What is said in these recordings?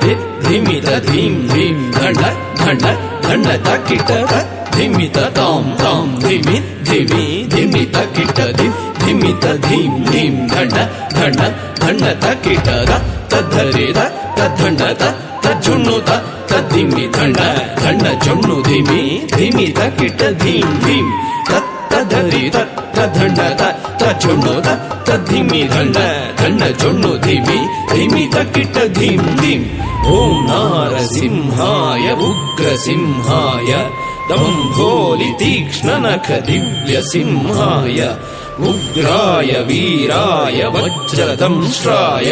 धिमित धीं धीं धण्ड धण्ड धण्ड तकिट धिमित तां तां धिमि धिमि धिमित किट धिमित धीं धीं धण्ड धण्ड धण्ड तकिट तद्धरे तद्धण्ड तज्जुण्णु तद्धिमि धण्ड धण्ड जुण्णु धिमि धिमि तकिट धीं धीं तद्धरि तद्धण्ड तज्जुण्णु तद्धिमि धण्ड धण्ड जुण्णु धिमि धिमि तकिट धीं धीं ॐ नारसिंहाय उग्रसिंहाय दम्भोलि तीक्ष्णनख दिव्यसिंहाय उग्राय वीराय वज्रदंष्ट्राय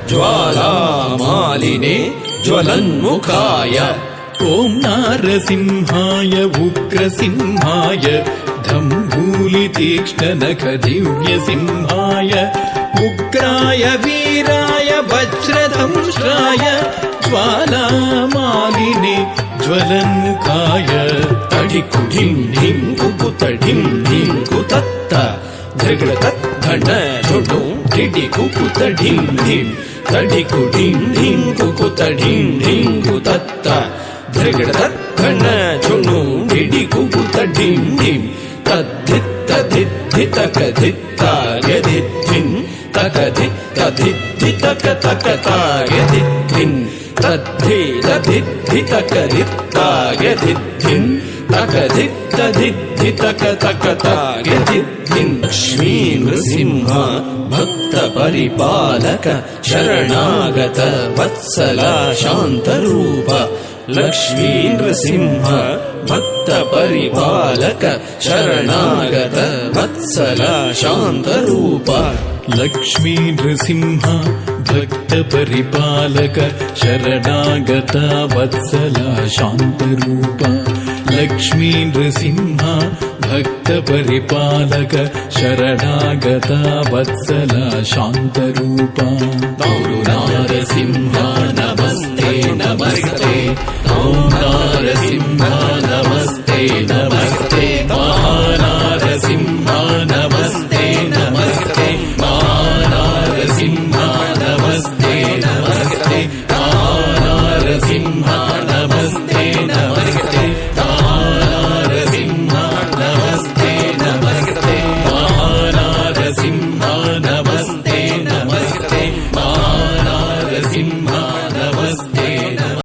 ज्वालामालिने ज्वलन्मुखाय ॐ नारसिंहाय उग्रसिंहाय दम्भोलि तीक्ष्णनख दिव्यसिंहाय उग्राय वीराय वज्रदंष्ट्राय ज्वालामालिने ज्वलन्मुखाय तडिकु ढिं ढिं कुकुत ढिं ढिं कुतत्त धृगड़त धण्ड झुडु ढिडि कुकुत ढिं ढिं तडिकु ढिं ढिं कुकुत ढिं ढिं कुतत्त धृगड़त धण्ड झुडु ढिडि कुकुत ढिं ढिं तद्धित्त धित्तक धित्तार्यधित्थिन् तक धित्तक तक तार्यधित्थिन् तद्धि तक धित्तार्यधित्थिन् तक धित्तक तक तार्यधित्थिन् लक्ष्मी नृसिंह भक्त परिपालक शरणागत वत्सल शान्तरूप लक्ष्मी नृसिंह भक्त परिपालक शरणागत वत्सल शान्तरूप लक्ष्मी नृसिंह भक्त परिपालक शरणागत वत्सल शान्तरूप लक्ष्मी नृसिंह भक्त परिपालक शरणागत वत्सल शान्तरूप नारसिंह नमः